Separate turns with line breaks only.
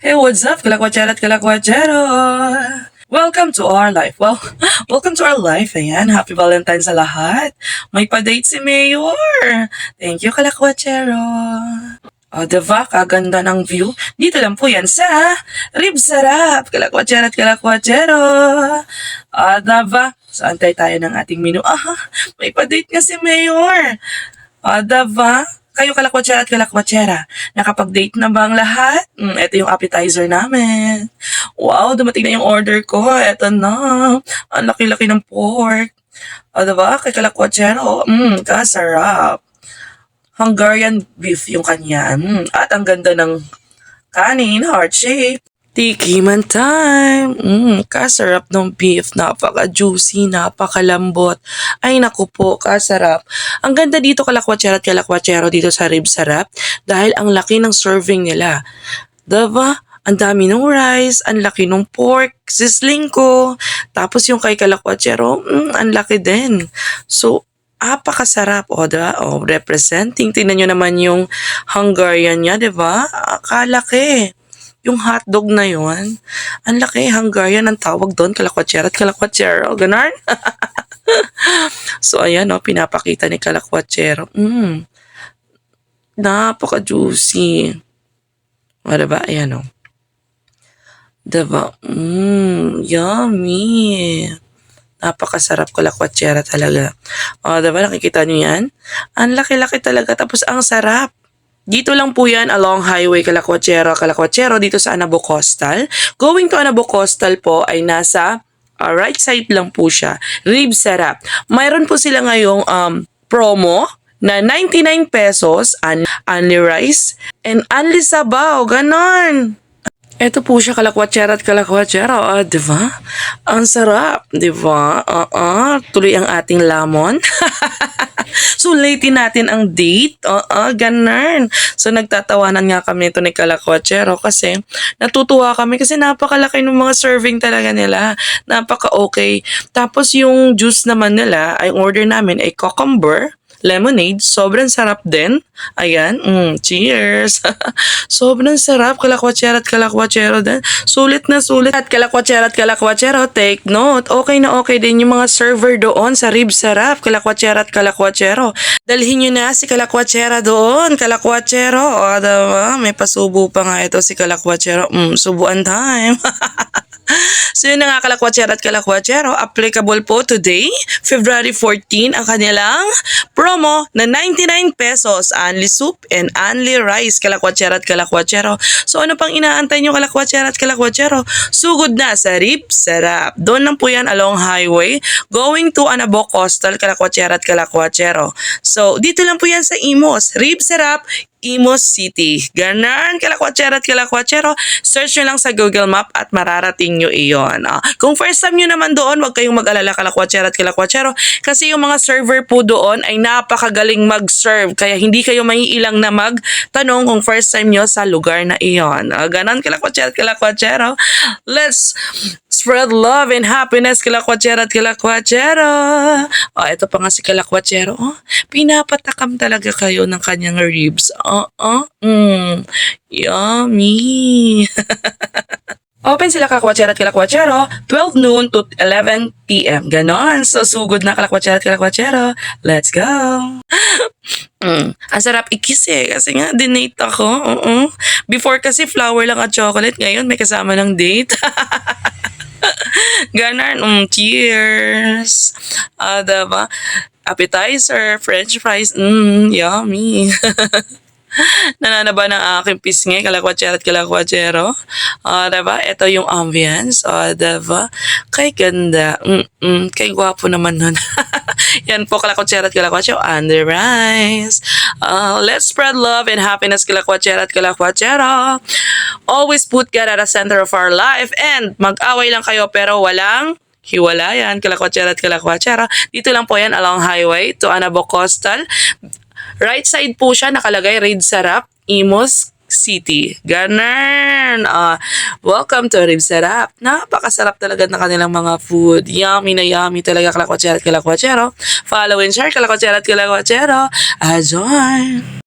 Hey, what's up, kalakwachera at kalakwachero? Welcome to our life. Well, welcome to our life. Ayan, happy Valentine's sa lahat. May pa-date si Mayor. Thank you, kalakwachero. O, diba? Kaganda ng view. Dito lang po yan sa Rib Sarap, kalakwachera at kalakwachero. O, diba? So, antay tayo ng ating menu. May pa-date nga si Mayor. O, diba? Kayo kalakwachera at kalakwachera, nakapag-date na ba ang lahat? Ito yung appetizer namin. Wow, dumating na yung order ko. Ito na. Ang laki-laki ng pork. O, diba? Kay kalakwachero, kasarap. Hungarian beef yung kanya. At ang ganda ng kanin, heart shape. Tikiman time! Kasarap ng beef. Napaka-juicy, napakalambot. Ay naku po, kasarap. Ang ganda dito kalakwachero at kalakwachero dito sa Rib Sarap dahil ang laki ng serving nila. Diba? Ang dami ng rice, ang laki ng pork, sizzling ko. Tapos yung kay kalakwachero, ang laki din. So, apakasarap. O, diba? O, representing. Tingnan nyo naman yung Hungarian niya, diba? Kalaki. Yung hotdog na yon, ang laki, Hungarian ang tawag doon, kalakwachero at kalakwachero, ganon. So, ayan, pinapakita ni kalakwachero. Napaka-juicy. O, diba? Ayan, diba? Yummy. Napakasarap kalakwachero talaga. O, diba? Nakikita nyo yan? Ang laki-laki talaga, tapos ang sarap. Dito lang po yan along highway Kalakwachero dito sa Anabo Coastal. Going to Anabo Coastal po ay nasa right side lang po siya. Rib Sarap. Mayroon po sila ngayong promo na 99 pesos, only rice, and only sabaw. Ganon. Ito po siya kalakwachero at kalakwachero. Diba? Ang sarap. Diba? Tuloy ang ating lamon. So, late natin ang date. Ganun. So, nagtatawanan nga kami ito ni kalakwachero kasi natutuwa kami kasi napakalaki ng mga serving talaga nila. Napaka-okay. Tapos, yung juice naman nila, ay order namin ay cucumber, lemonade, sobrang sarap din. Ayan, cheers. Sobrang sarap, kalakwachero at kalakwachero din. Sulit na sulit. At kalakwachero, take note. Okay na okay din yung mga server doon sa Rib Sarap, kalakwachero at kalakwachero. Dalhin nyo na si kalakwachero doon, kalakwachero. O, diba? May pasubo pa nga ito si kalakwachero. Subuan time. So yun na nga kalakwachero at kalakwachero, applicable po today, February 14, ang kanilang promo na 99 pesos, only soup and only rice, kalakwachero at kalakwachero. So ano pang inaantay nyo kalakwachero at kalakwachero? Sugod na sa Rib Sarap. Doon lang po yan along highway, going to Anabo Coastal, kalakwachero at kalakwachero. So dito lang po yan sa Imos, Rib Sarap, Imos City. Ganon, kalakwachero at kalakwachero. Search nyo lang sa Google Map at mararating nyo iyon. Kung first time nyo naman doon, huwag kayong mag-alala kalakwachero at kalakwachero kasi yung mga server po doon ay napakagaling mag-serve. Kaya hindi kayo maiilang na magtanong kung first time nyo sa lugar na iyon. Ganon, kalakwachero at kalakwachero. Let's spread love and happiness, kalakwachero at kalakwachero. Ito pa nga si kalakwachero. Pinapatakam talaga kayo ng kanyang ribs. Yummy. Open sila kalakwachero at kalakwachero 12 noon to 11 p.m. Ganon. So, sugod na kalakwachero at kalakwachero. Let's go. Ang sarap i-kiss kasi nga dinate ako. Before kasi flower lang at chocolate. Ngayon may kasama ng date. Ganon. Cheers. Diba? Appetizer, french fries. Yummy. Nananaba ng aking pisngi, kalakwachero at kalakwachero. Diba? Ito yung ambience. Diba? Kay ganda. Kay gwapo naman nun. Yan po, kalakwachero at kalakwachero and the rice. Let's spread love and happiness, kalakwachero at kalakwachero. Always put God at the center of our life and mag-away lang kayo pero walang hiwalayan, kalakwachero at kalakwachero. Dito lang po yan along highway to Anabo Coastal. Right side po siya, nakalagay Rib Sarap, Imos City. Ganon. Welcome to Rib Sarap. Napakasarap talaga ng kanilang mga food. Yummy na yummy talaga, kalakwachero at kalakwachero. Follow and share, kalakwachero at kalakwachero. Ajoy!